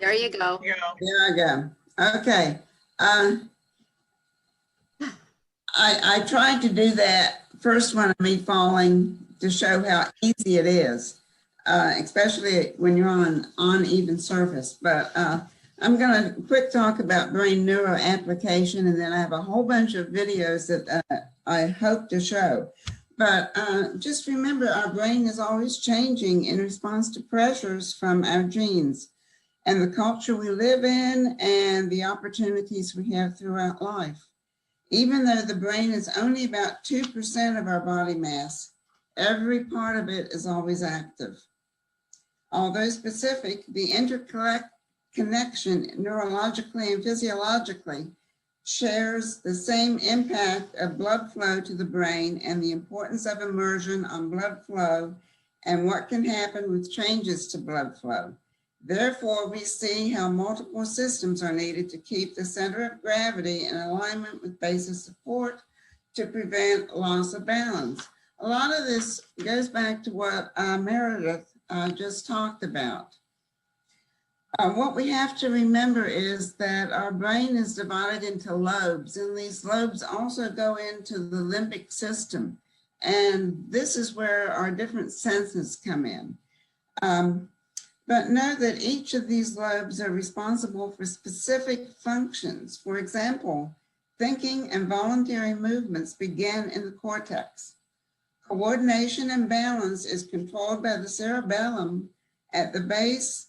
There you go. There I go. Okay. I tried to do that first one of me falling to show how easy it is, especially when you're on an uneven surface. But I'm going to quick talk about brain neuro application, and then I have a whole bunch of videos that I hope to show. But just remember, our brain is always changing in response to pressures from our genes and the culture we live in and the opportunities we have throughout life. Even though the brain is only about 2% of our body mass, every part of it is always active. Although specific, the interconnection neurologically and physiologically shares the same impact of blood flow to the brain and the importance of immersion on blood flow and what can happen with changes to blood flow. Therefore, we see how multiple systems are needed to keep the center of gravity in alignment with basic support to prevent loss of balance. A lot of this goes back to what Meredith just talked about. What we have to remember is that our brain is divided into lobes, and these lobes also go into the limbic system. And this is where our different senses come in. But know that each of these lobes are responsible for specific functions. For example, thinking and voluntary movements begin in the cortex. Coordination and balance is controlled by the cerebellum at the base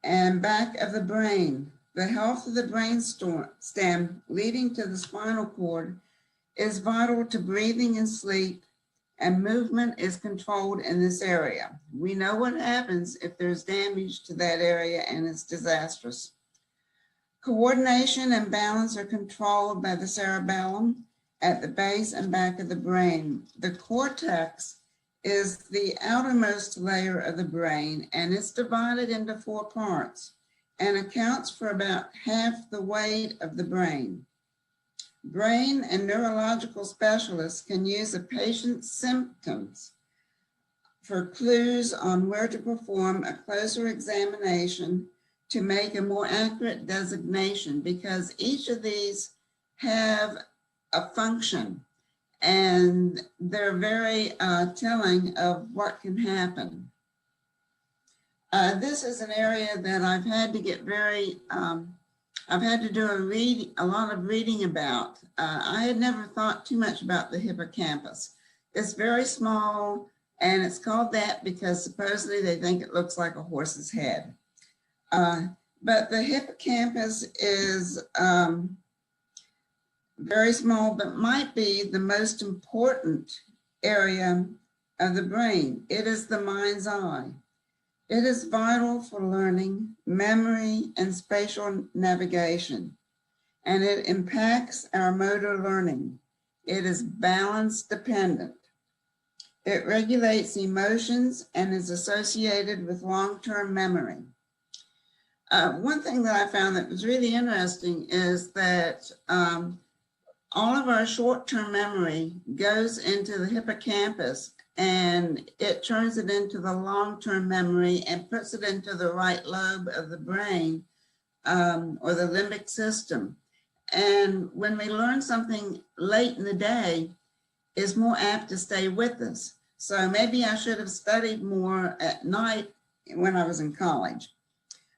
and back of the brain. The health of the brain stem leading to the spinal cord is vital to breathing and sleep, and movement is controlled in this area. We know what happens if there's damage to that area, and it's disastrous. Coordination and balance are controlled by the cerebellum at the base and back of the brain. The cortex is the outermost layer of the brain, and it's divided into 4 parts and accounts for about half the weight of the brain. Brain and neurological specialists can use a patient's symptoms for clues on where to perform a closer examination to make a more accurate designation, because each of these have a function and they're very telling of what can happen. This is an area that I've had to get I've had to do a lot of reading about. I had never thought too much about the hippocampus. It's very small, and it's called that because supposedly they think it looks like a horse's head. But the hippocampus is very small, but might be the most important area of the brain. It is the mind's eye. It is vital for learning, memory, and spatial navigation, and it impacts our motor learning. It is balance dependent. It regulates emotions and is associated with long-term memory. One thing that I found that was really interesting is that all of our short-term memory goes into the hippocampus, and it turns it into the long-term memory and puts it into the right lobe of the brain or the limbic system. And when we learn something late in the day, it's more apt to stay with us. So maybe I should have studied more at night when I was in college.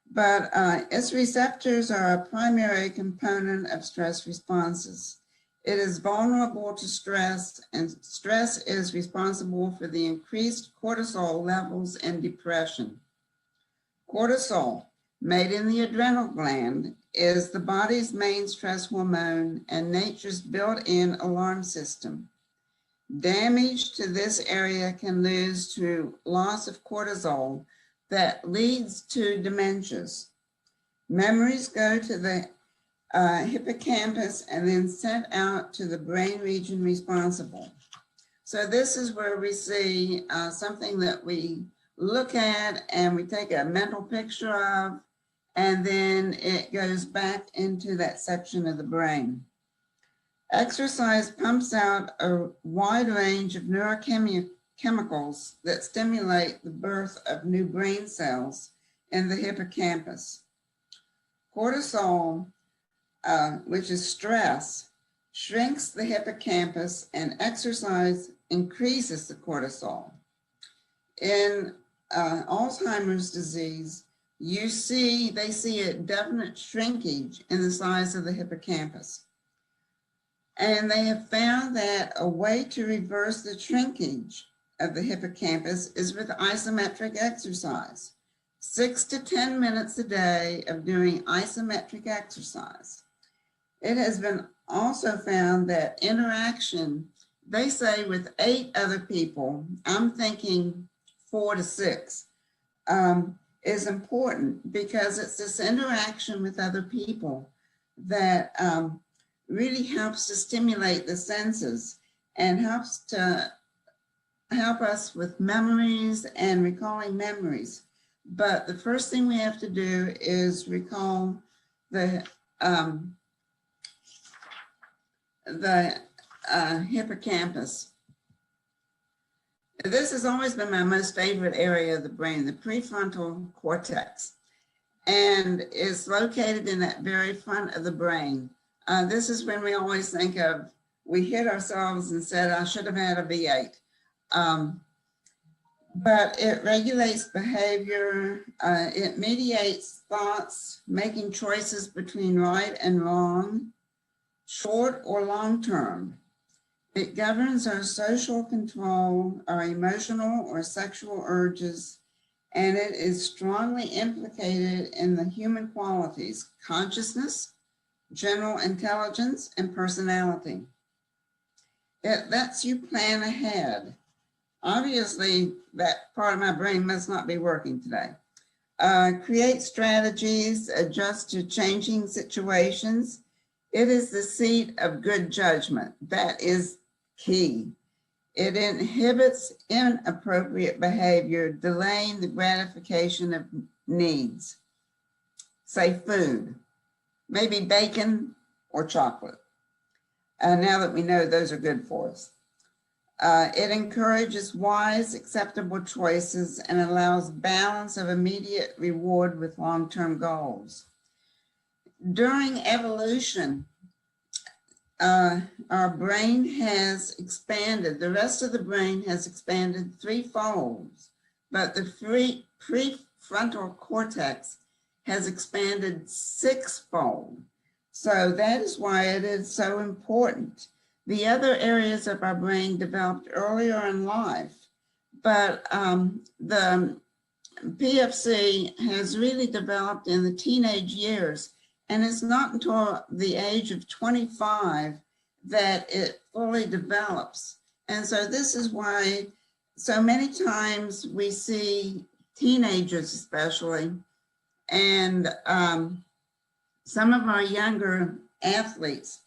But its receptors are a primary component of stress responses. It is vulnerable to stress, and stress is responsible for the increased cortisol levels in depression. Cortisol, made in the adrenal gland, is the body's main stress hormone and nature's built-in alarm system. Damage to this area can lead to loss of cortisol that leads to dementias. Memories go to the hippocampus and then sent out to the brain region responsible. So this is where we see something that we look at and we take a mental picture of, and then it goes back into that section of the brain. Exercise pumps out a wide range of neurochemicals that stimulate the birth of new brain cells in the hippocampus. Cortisol, which is stress, shrinks the hippocampus, and exercise increases the cortisol. In Alzheimer's disease, they see a definite shrinkage in the size of the hippocampus. And they have found that a way to reverse the shrinkage of the hippocampus is with isometric exercise. 6 to 10 minutes a day of doing isometric exercise. It has been also found that interaction, they say with 8 other people, I'm thinking 4 to 6, is important because it's this interaction with other people that really helps to stimulate the senses and helps to help us with memories and recalling memories. But the first thing we have to do is recall the hippocampus. This has always been my most favorite area of the brain, the prefrontal cortex, and it's located in that very front of the brain. This is when we always think of, we hit ourselves and said, I should have had a V8. But it regulates behavior, it mediates thoughts, making choices between right and wrong, short or long term. It governs our social control, our emotional or sexual urges, and it is strongly implicated in the human qualities, consciousness, general intelligence, and personality. It lets you plan ahead. Obviously, that part of my brain must not be working today. Create strategies, adjust to changing situations. It is the seat of good judgment. That is key. It inhibits inappropriate behavior, delaying the gratification of needs. Say food, maybe bacon or chocolate. Now that we know those are good for us. It encourages wise, acceptable choices and allows balance of immediate reward with long-term goals. During evolution, our brain has expanded. The rest of the brain has expanded 3-fold, but the prefrontal cortex has expanded 6-fold. So that is why it is so important. The other areas of our brain developed earlier in life, but the PFC has really developed in the teenage years, and it's not until the age of 25 that it fully develops. And so this is why so many times we see teenagers especially, and some of our younger athletes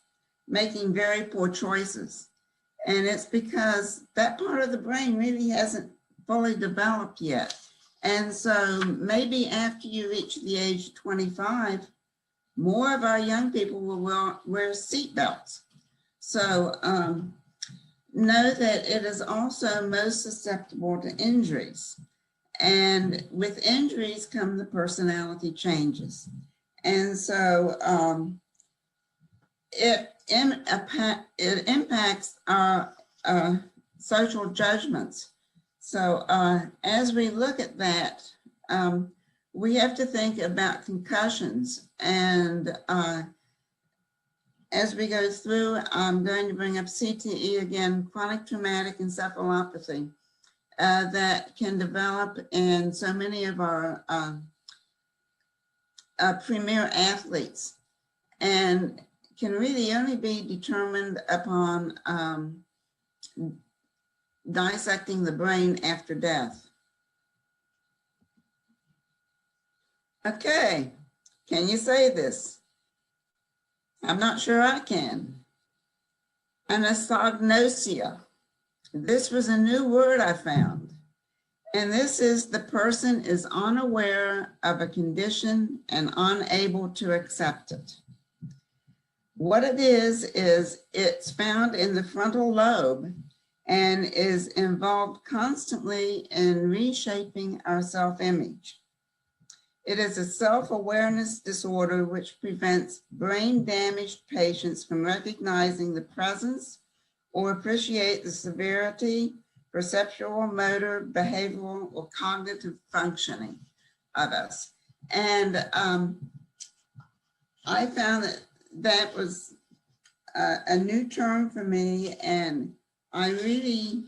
making very poor choices. And it's because that part of the brain really hasn't fully developed yet. And so maybe after you reach the age of 25, more of our young people will wear seatbelts. So know that it is also most susceptible to injuries. And with injuries come the personality changes. And so it impacts our social judgments. So as we look at that, we have to think about concussions. And as we go through, I'm going to bring up CTE again, chronic traumatic encephalopathy, that can develop in so many of our premier athletes, and can really only be determined upon dissecting the brain after death. Okay, can you say this? I'm not sure I can. Anosognosia. This was a new word I found. And this is the person is unaware of a condition and unable to accept it. What it is it's found in the frontal lobe and is involved constantly in reshaping our self-image. It is a self-awareness disorder which prevents brain-damaged patients from recognizing the presence or appreciate the severity, perceptual, motor, behavioral, or cognitive functioning of us. And I found that that was a new term for me, and I really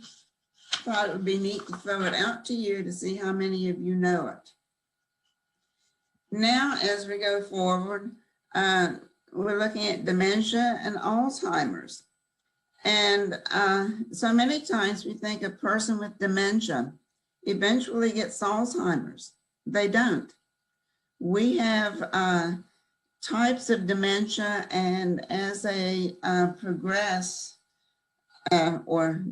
thought it would be neat to throw it out to you to see how many of you know it. Now, as we go forward, we're looking at dementia and Alzheimer's. And so many times we think a person with dementia eventually gets Alzheimer's. They don't. We have types of dementia, and as they progress or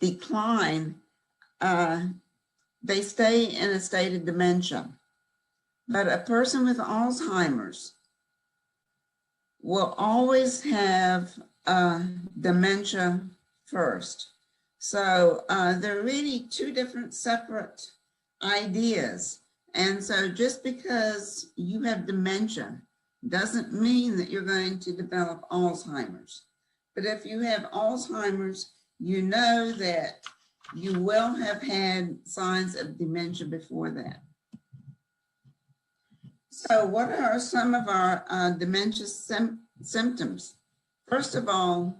decline, they stay in a state of dementia. But a person with Alzheimer's will always have dementia first. So they're really two different separate ideas. And so just because you have dementia doesn't mean that you're going to develop Alzheimer's. But if you have Alzheimer's, you know that you will have had signs of dementia before that. So what are some of our dementia symptoms? First of all,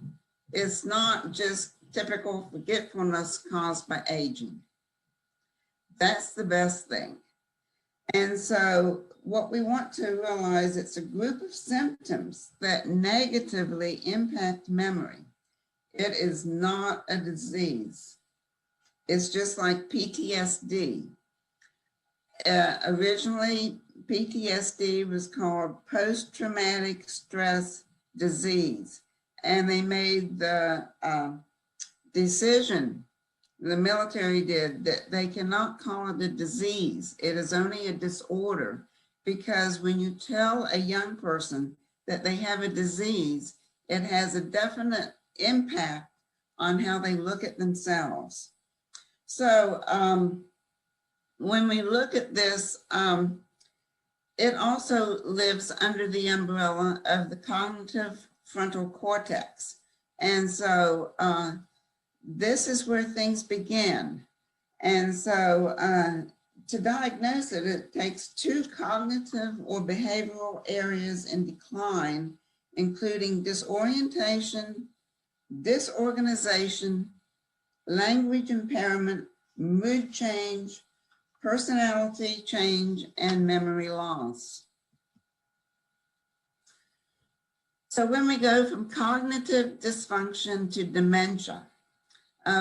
it's not just typical forgetfulness caused by aging. That's the best thing. And so what we want to realize, it's a group of symptoms that negatively impact memory. It is not a disease. It's just like PTSD. Originally, PTSD was called post-traumatic stress disease. And they made the decision, the military did, that they cannot call it a disease. It is only a disorder, because when you tell a young person that they have a disease, it has a definite impact on how they look at themselves. So when we look at this, it also lives under the umbrella of the cognitive frontal cortex. And so this is where things begin. And so to diagnose it, it takes two cognitive or behavioral areas in decline, including disorientation, disorganization, language impairment, mood change, personality change, and memory loss. So when we go from cognitive dysfunction to dementia,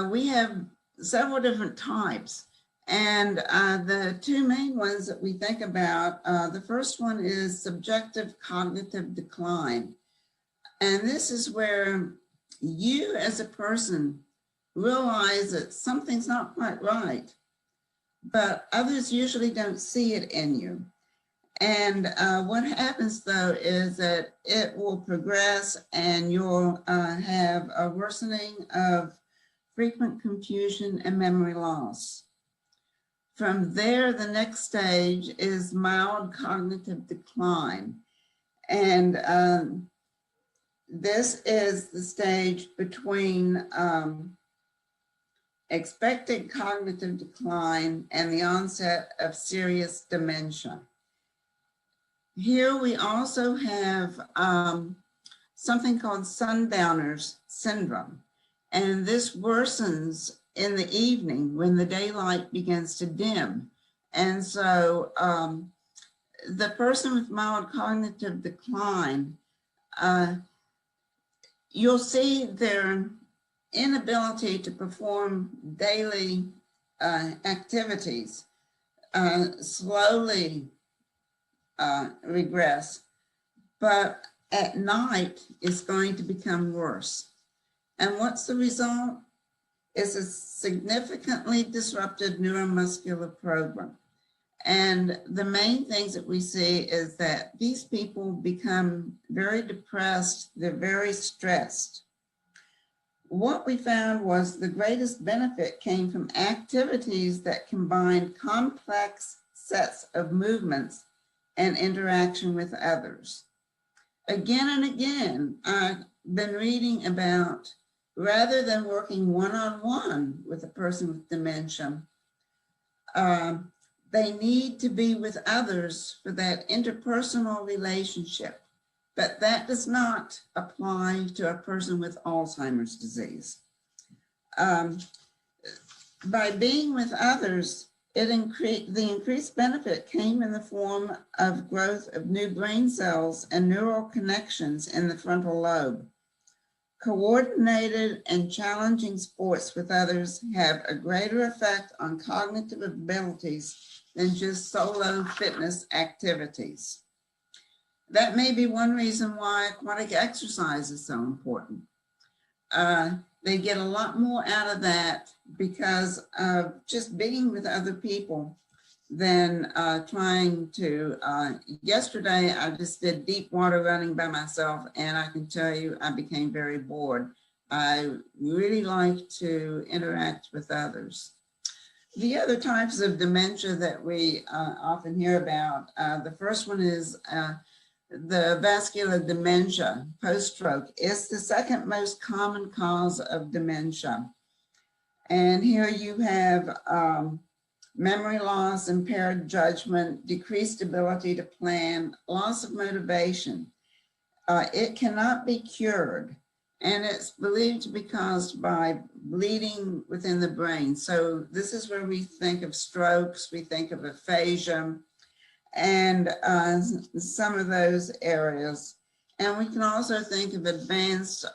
we have several different types. And the two main ones that we think about, the first one is subjective cognitive decline. And this is where you as a person realize that something's not quite right, but others usually don't see it in you. And what happens though is that it will progress, and you'll have a worsening of frequent confusion and memory loss. From there, the next stage is mild cognitive decline. And this is the stage between expected cognitive decline and the onset of serious dementia. Here we also have something called sundowners syndrome. And this worsens in the evening when the daylight begins to dim. And so the person with mild cognitive decline, you'll see their inability to perform daily activities slowly regress, but at night it's going to become worse. And what's the result? It's a significantly disrupted neuromuscular program. And the main things that we see is that these people become very depressed, they're very stressed. What we found was the greatest benefit came from activities that combined complex sets of movements and interaction with others. Again and again, I've been reading about, rather than working one-on-one with a person with dementia, they need to be with others for that interpersonal relationship. But that does not apply to a person with Alzheimer's disease. By being with others, the increased benefit came in the form of growth of new brain cells and neural connections in the frontal lobe. Coordinated and challenging sports with others have a greater effect on cognitive abilities than just solo fitness activities. That may be one reason why aquatic exercise is so important. They get a lot more out of that because of just being with other people than trying to, yesterday I just did deep water running by myself, and I can tell you I became very bored. I really like to interact with others. The other types of dementia that we often hear about, the first one is the vascular dementia post-stroke. Is the second most common cause of dementia. And here you have memory loss, impaired judgment, decreased ability to plan, loss of motivation. It cannot be cured, and it's believed to be caused by bleeding within the brain. So this is where we think of strokes, we think of aphasia, and some of those areas. And we can also think of advanced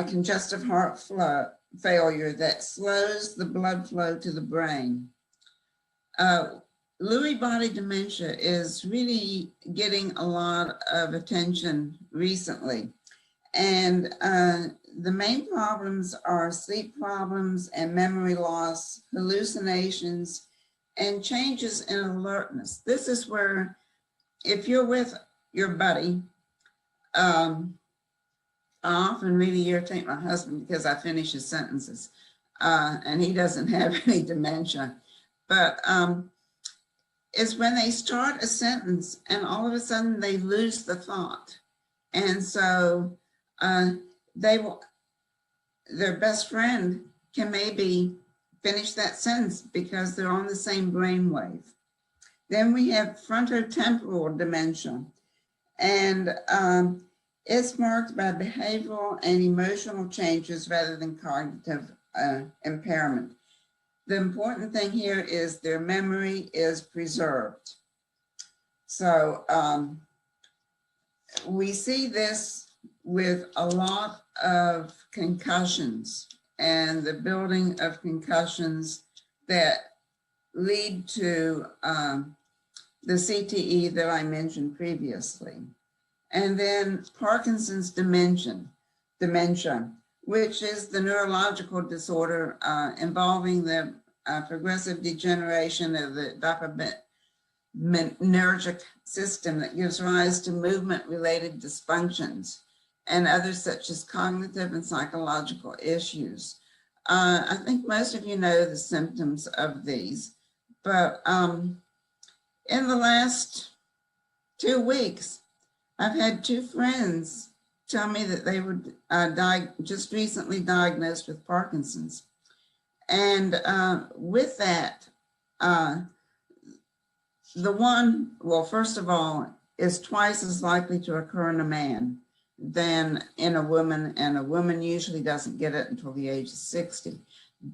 congestive heart failure that slows the blood flow to the brain. Lewy body dementia is really getting a lot of attention recently. And the main problems are sleep problems and memory loss, hallucinations, and changes in alertness. This is where, if you're with your buddy, I often really irritate my husband because I finish his sentences, and he doesn't have any dementia. But it's when they start a sentence and all of a sudden they lose the thought. And so their best friend can maybe finish that sentence because they're on the same brainwave. Then we have frontotemporal dementia, and it's marked by behavioral and emotional changes rather than cognitive impairment. The important thing here is their memory is preserved. So we see this with a lot of concussions and the building of concussions that lead to the CTE that I mentioned previously. And then Parkinson's dementia, which is the neurological disorder involving the progressive degeneration of the dopaminergic system that gives rise to movement-related dysfunctions and others such as cognitive and psychological issues. I think most of you know the symptoms of these, but in the last 2 weeks, I've had 2 friends tell me that they were just recently diagnosed with Parkinson's. And with that, the one, well, first of all, is twice as likely to occur in a man than in a woman, and a woman usually doesn't get it until the age of 60.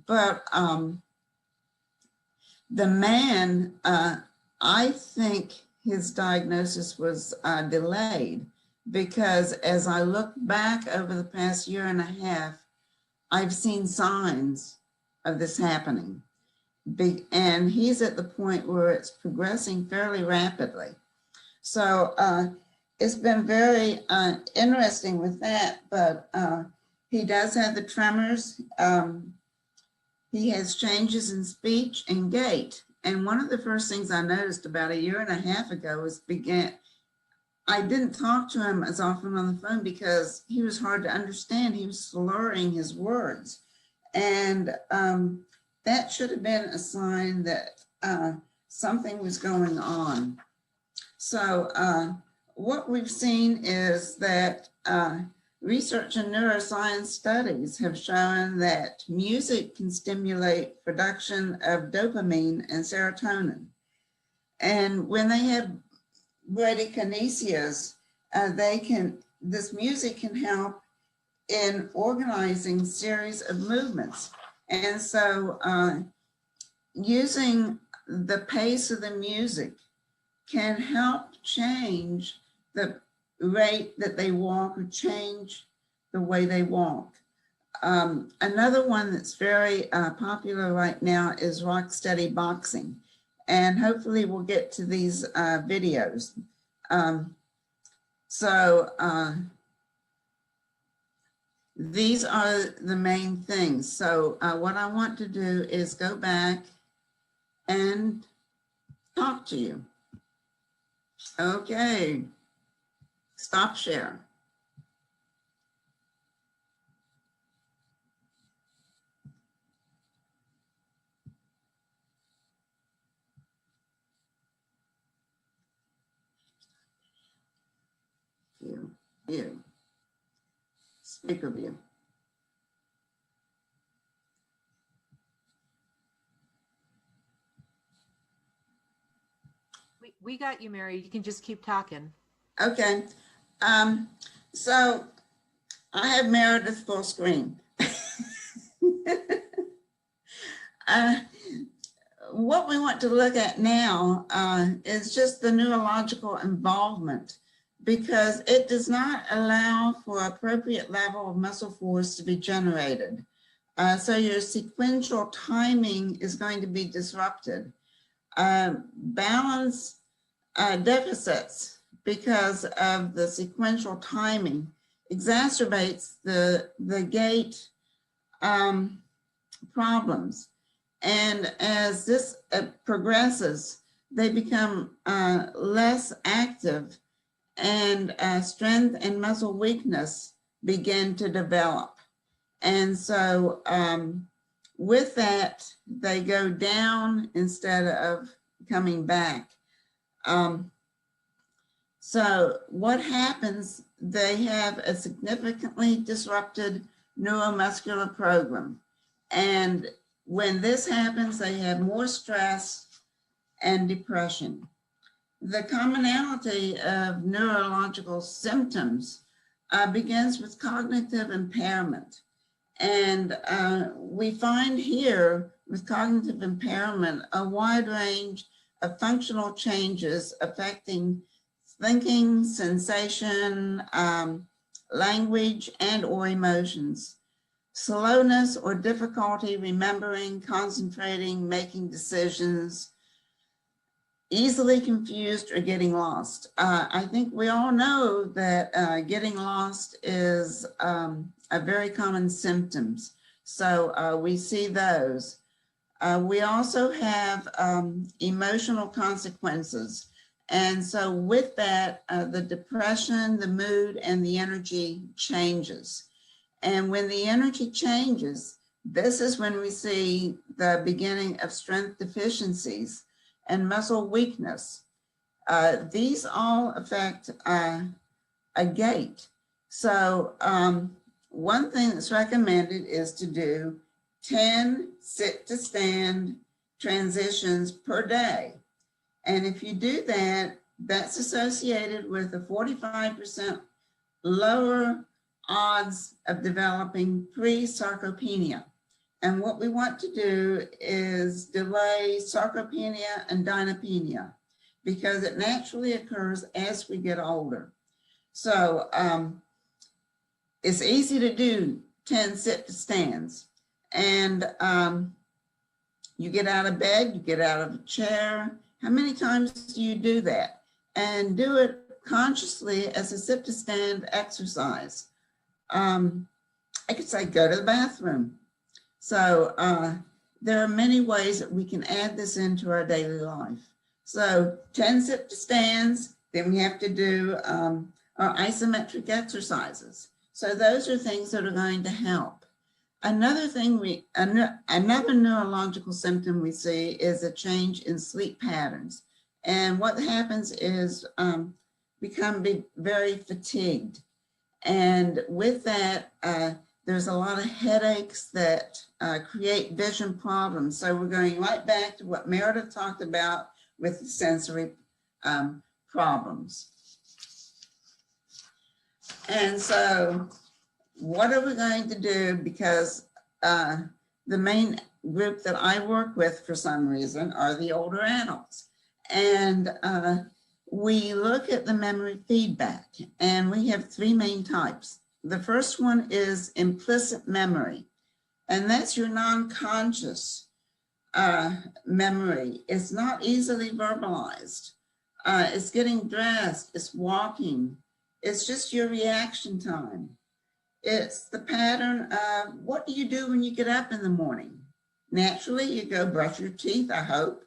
But the man, I think his diagnosis was delayed, because as I look back over the past year and a half, I've seen signs of this happening. And he's at the point where it's progressing fairly rapidly. So it's been very interesting with that, but he does have the tremors. He has changes in speech and gait. And one of the first things I noticed about a year and a half ago was I didn't talk to him as often on the phone because he was hard to understand. He was slurring his words. And that should have been a sign that something was going on. So what we've seen is that research in neuroscience studies have shown that music can stimulate production of dopamine and serotonin. And when they have bradykiniesias, this music can help in organizing series of movements. And so using the pace of the music can help change the rate that they walk or change the way they walk. Another one that's very popular right now is rock steady boxing. And hopefully we'll get to these videos. These are the main things. So what I want to do is go back and talk to you. Okay, stop share. View. Speaker view. We got you, Mary. You can just keep talking. Okay. So I have Meredith full screen. What we want to look at now is just the neurological involvement, because it does not allow for appropriate level of muscle force to be generated. So your sequential timing is going to be disrupted. Balance deficits because of the sequential timing exacerbates the gait problems. And as this progresses, they become less active, and strength and muscle weakness begin to develop. And so with that, they go down instead of coming back. So what happens, they have a significantly disrupted neuromuscular program. And when this happens, they have more stress and depression. The commonality of neurological symptoms begins with cognitive impairment. And we find here with cognitive impairment a wide range of functional changes affecting thinking, sensation, language, and or emotions. Slowness or difficulty remembering, concentrating, making decisions, easily confused or getting lost. I think we all know that getting lost is a very common symptoms. So we see those. We also have emotional consequences. And so with that, the depression, the mood, and the energy changes. And when the energy changes, this is when we see the beginning of strength deficiencies and muscle weakness. These all affect a gait. So one thing that's recommended is to do 10 sit to stand transitions per day. And if you do that, that's associated with a 45% lower odds of developing pre-sarcopenia. And what we want to do is delay sarcopenia and dynapenia, because it naturally occurs as we get older. So it's easy to do 10 sit to stands. And you get out of bed, you get out of a chair. How many times do you do that? And do it consciously as a sit to stand exercise. I could say go to the bathroom. So there are many ways that we can add this into our daily life. So 10 sit to stands, then we have to do our isometric exercises. So those are things that are going to help. Another thing another neurological symptom we see is a change in sleep patterns. And what happens is become very fatigued. And with that, there's a lot of headaches that create vision problems. So we're going right back to what Meredith talked about with the sensory problems. And so what are we going to do? Because the main group that I work with for some reason are the older adults. And we look at the memory feedback, and we have three main types. The first one is implicit memory, and that's your non-conscious memory. It's not easily verbalized. It's getting dressed, it's walking. It's just your reaction time. It's the pattern of what do you do when you get up in the morning? Naturally, you go brush your teeth, I hope.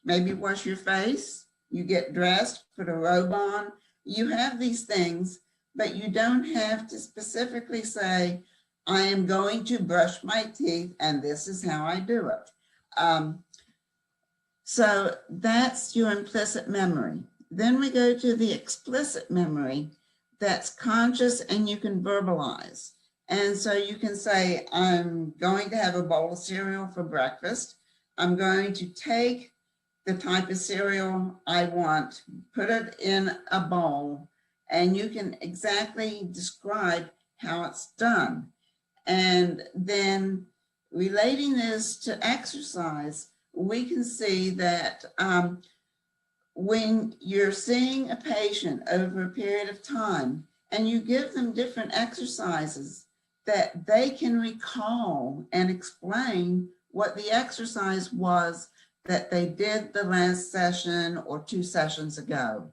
Maybe wash your face. You get dressed, put a robe on. You have these things, but you don't have to specifically say, I am going to brush my teeth and this is how I do it. So that's your implicit memory. Then we go to the explicit memory that's conscious and you can verbalize. And so you can say, I'm going to have a bowl of cereal for breakfast. I'm going to take the type of cereal I want, put it in a bowl, and you can exactly describe how it's done. And then relating this to exercise, we can see that when you're seeing a patient over a period of time and you give them different exercises, that they can recall and explain what the exercise was that they did the last session or 2 sessions ago.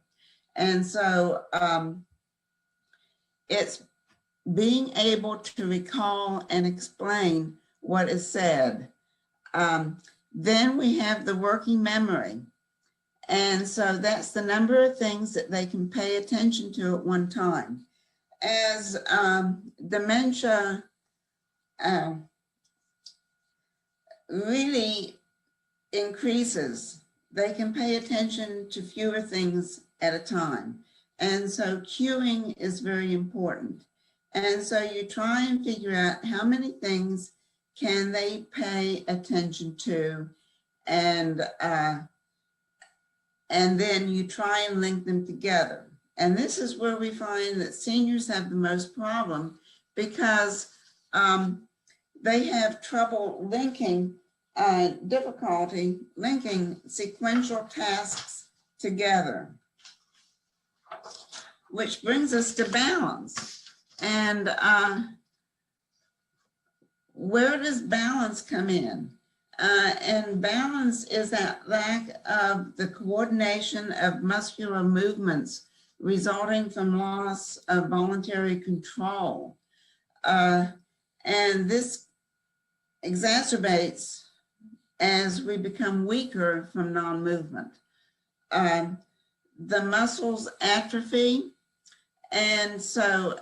And so it's being able to recall and explain what is said. Then we have the working memory. And so that's the number of things that they can pay attention to at one time. As dementia really increases, they can pay attention to fewer things at a time. And so cueing is very important. And so you try and figure out how many things can they pay attention to, and then you try and link them together. And this is where we find that seniors have the most problem, because they have trouble linking, difficulty linking sequential tasks together, which brings us to balance. And where does balance come in? And balance is that lack of the coordination of muscular movements resulting from loss of voluntary control. And this exacerbates as we become weaker from non-movement. The muscles atrophy, and so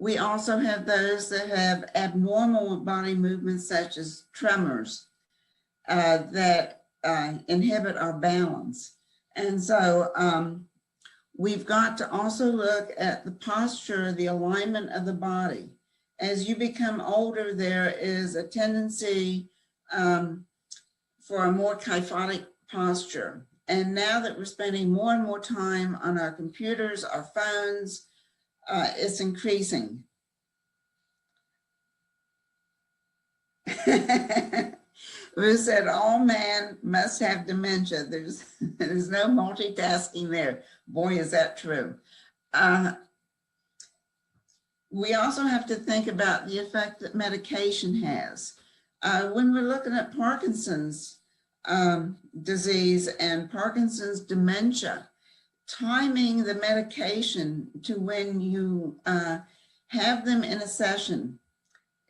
we also have those that have abnormal body movements, such as tremors, that inhibit our balance. And so we've got to also look at the posture, the alignment of the body. As you become older, there is a tendency for a more kyphotic posture. And now that we're spending more and more time on our computers, our phones, it's increasing. Ruth said, all man must have dementia. There's no multitasking there. Boy, is that true. We also have to think about the effect that medication has. When we're looking at Parkinson's disease and Parkinson's dementia, timing the medication to when you have them in a session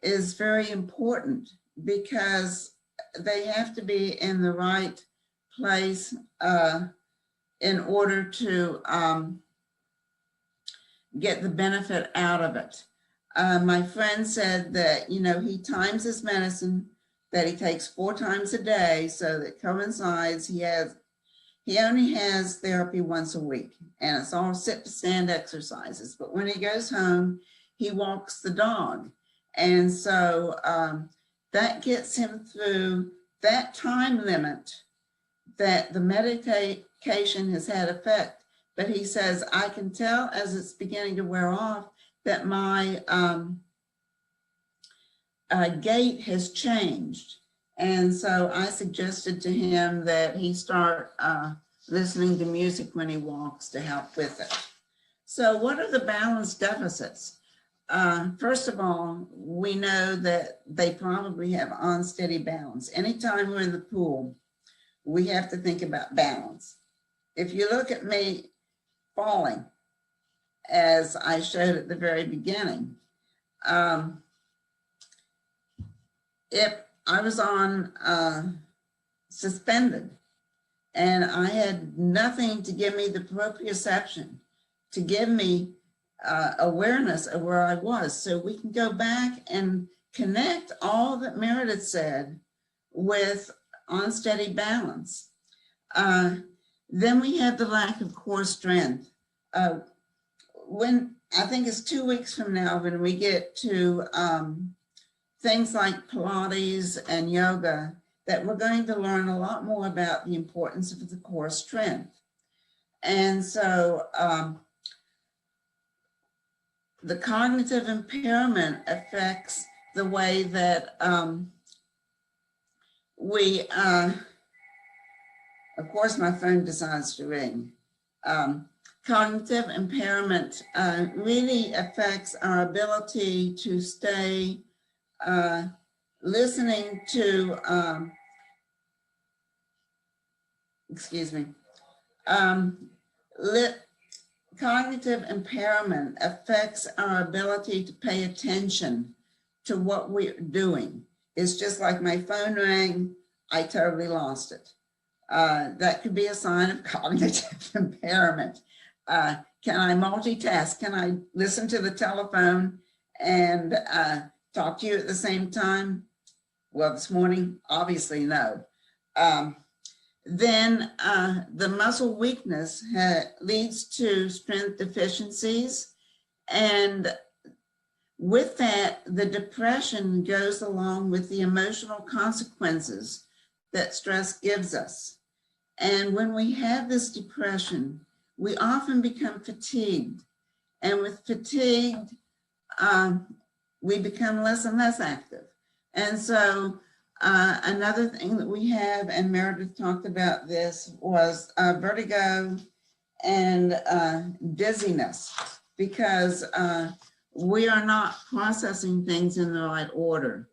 is very important, because they have to be in the right place in order to get the benefit out of it. My friend said that, you know, he times his medicine that he takes 4 times a day, so that coincides he only has therapy once a week, and it's all sit to stand exercises. But when he goes home, he walks the dog. And so that gets him through that time limit that the medication has had effect. But he says, I can tell as it's beginning to wear off that my gait has changed. And so I suggested to him that he start listening to music when he walks to help with it. So what are the balance deficits? First of all, we know that they probably have unsteady balance. Anytime we're in the pool, we have to think about balance. If you look at me falling, as I showed at the very beginning, if I was on suspended and I had nothing to give me the proprioception, to give me awareness of where I was. So we can go back and connect all that Meredith said with unsteady balance. Then we have the lack of core strength. When I think it's 2 weeks from now, when we get to things like Pilates and yoga, that we're going to learn a lot more about the importance of the core strength. And so the cognitive impairment affects the way that we, of course, my phone decides to ring. Cognitive impairment really affects our ability to stay listening to, cognitive impairment affects our ability to pay attention to what we're doing. It's just like my phone rang, I totally lost it. That could be a sign of cognitive impairment. Can I multitask? Can I listen to the telephone and talk to you at the same time? Well, this morning, obviously no. Then the muscle weakness leads to strength deficiencies. And with that, the depression goes along with the emotional consequences that stress gives us. And when we have this depression, we often become fatigued. And with fatigued, we become less and less active. And so another thing that we have, and Meredith talked about this, was vertigo and dizziness, because we are not processing things in the right order.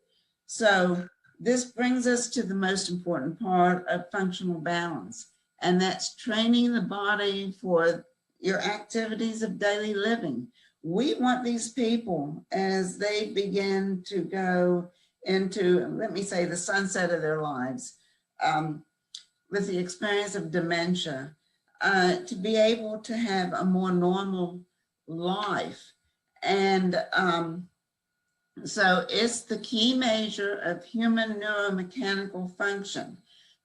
So this brings us to the most important part of functional balance, and that's training the body for your activities of daily living. We want these people, as they begin to go into, let me say, the sunset of their lives, with the experience of dementia, to be able to have a more normal life. And so it's the key measure of human neuromechanical function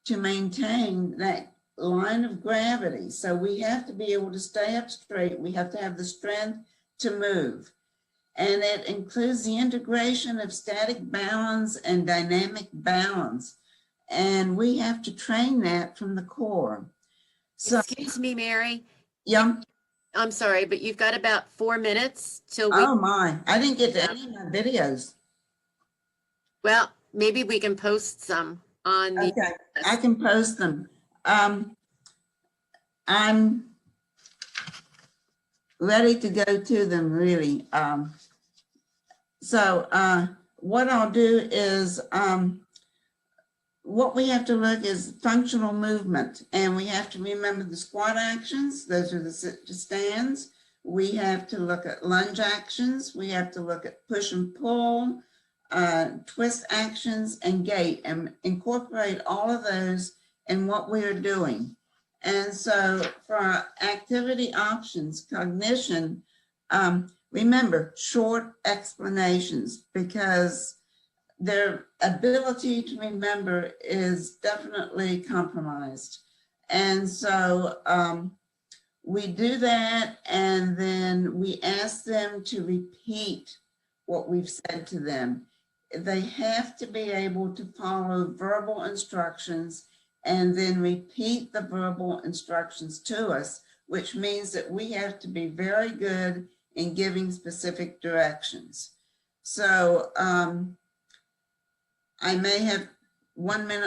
to maintain that line of gravity. So we have to be able to stay up straight. We have to have the strength to move. And it includes the integration of static balance and dynamic balance. And we have to train that from the core. So, excuse me, Mary. yeah. I'm sorry, but you've got about 4 minutes till we. Oh my, I didn't get to any of my videos. Well, maybe we can post some on the. Okay, I can post them. I'm ready to go to them, really. So what I'll do is, what we have to look is functional movement, and we have to remember the squat actions. Those are the sit to stands. We have to look at lunge actions. We have to look at push and pull, twist actions, and gait, and incorporate all of those in what we are doing. And so for our activity options, cognition, remember, short explanations, because their ability to remember is definitely compromised. And so we do that, and then we ask them to repeat what we've said to them. They have to be able to follow verbal instructions and then repeat the verbal instructions to us, which means that we have to be very good in giving specific directions. So I may have 1 minute